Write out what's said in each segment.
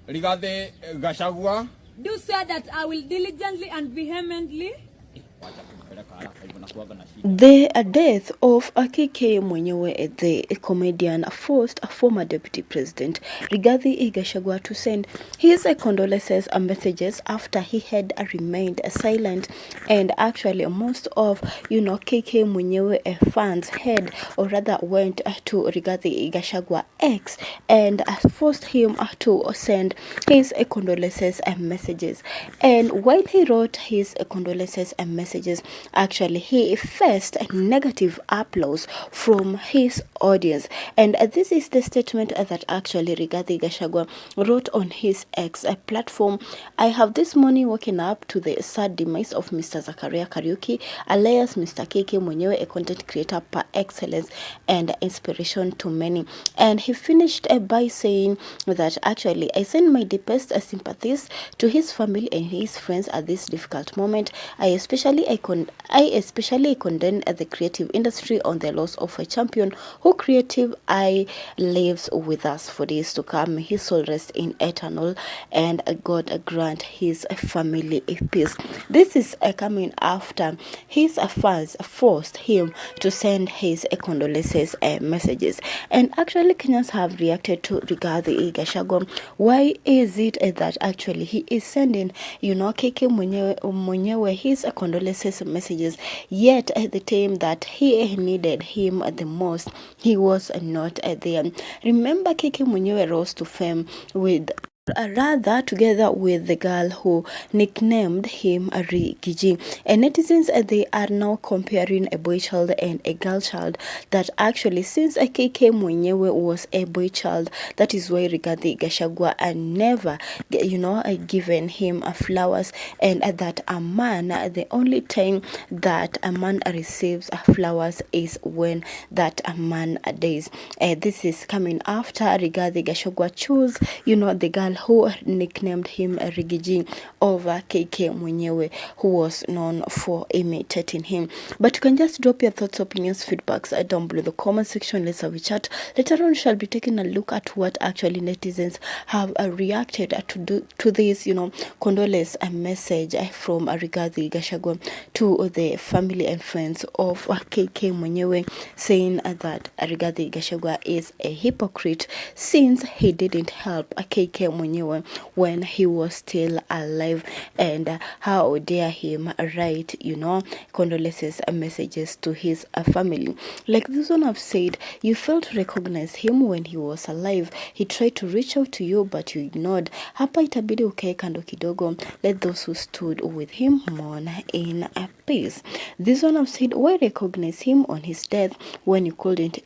Gachagua. Do swear that I will diligently and vehemently. The death of Akeke Mwenyewe, the comedian, forced a former deputy president Rigathi Gachagua to send his condolences and messages after he had remained silent, and actually most of KK Mwenyewe fans had, or rather went to Rigathi Gachagua X and forced him to send his condolences and messages. And while he wrote his condolences and messages, actually he faced negative applause from his audience. And this is the statement that actually Rigathi Gachagua wrote on his X platform. I have this morning woken up to the sad demise of Mr. Zakaria Kariuki, alias Mr. KK Mwenyewe, a content creator par excellence and inspiration to many. And he finished by saying that actually I send my deepest sympathies to his family and his friends at this difficult moment. I especially condemn the creative industry on the loss of a champion who creative eye lives with us for days to come. His soul rest in eternal, and God grant his family peace. This is coming after his fans forced him to send his condolences messages. And actually Kenyans have reacted to Rigathi Gachagua. Why is it that actually he is sending KK Mwenyewe his condolences messages, yet at the time that he needed him the most, he was not there? Remember, KK Mwenyewe rose to fame with rather together with the girl who nicknamed him Rigiji, and netizens they are now comparing a boy child and a girl child. That actually, since KK Mwenyewe was a boy child, that is why Rigathi Gachagua never given him flowers, and that a man, the only time that a man receives flowers is when that a man dies. This is coming after Rigathi Gachagua chose the girl who nicknamed him Rigiji over KK Mwenyewe, who was known for imitating him. But you can just drop your thoughts, opinions, feedbacks down below the comment section. Let's have a chat. Later on, we shall be taking a look at what actually netizens have reacted to this, condolence message from Rigathi Gachagua to the family and friends of KK Mwenyewe, saying that Rigathi Gachagua is a hypocrite since he didn't help KK Mwenyewe when he was still alive, and how dare him write condolences messages to his family. Like this one have said, you failed to recognize him when he was alive. He tried to reach out to you but you ignored. Hapa itabidi ukae kando kidogo. Let those who stood with him mourn in peace. This one have said, why recognize him on his death when you couldn't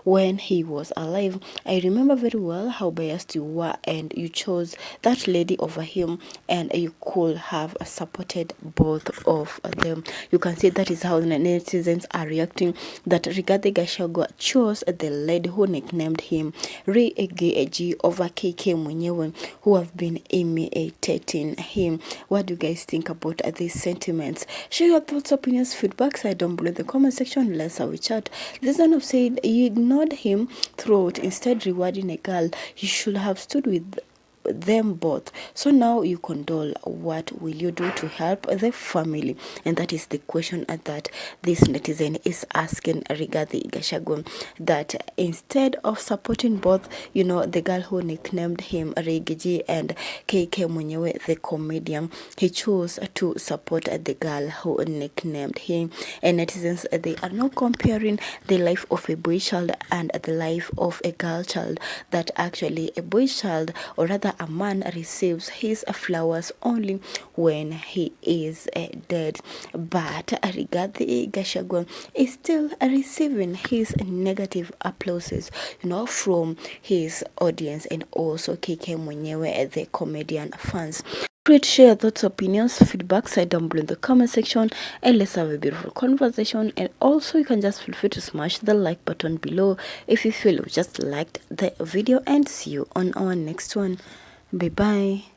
when he was alive? I remember very well how biased you were, and you chose that lady over him, and you could have supported both of them. You can see that is how the netizens are reacting, that Rigathi Gachagua chose the lady who nicknamed him Rigiji over KK Mwenyewe, who have been imitating him. What do you guys think about these sentiments? Share your thoughts, opinions, feedbacks down below in the comment section. Let's have a chat. This one have said, you ignored him throughout, instead rewarding a girl. You should have stood with them both. So now you condole. What will you do to help the family? And that is the question that this netizen is asking Rigathi Gachagua, that instead of supporting both, the girl who nicknamed him Rigiji and KK Mwenyewe, the comedian, he chose to support the girl who nicknamed him. And netizens, they are now comparing the life of a boy child and the life of a girl child, that actually a boy child, or rather a man, receives his flowers only when he is dead. But Rigathi Gachagua is still receiving his negative applauses, from his audience and also KK Mwenyewe, the comedian fans. Please share thoughts, opinions, feedbacks down below in the comment section, and let's have a beautiful conversation. And also you can just feel free to smash the like button below if you feel you just liked the video, and see you on our next one. Bye bye.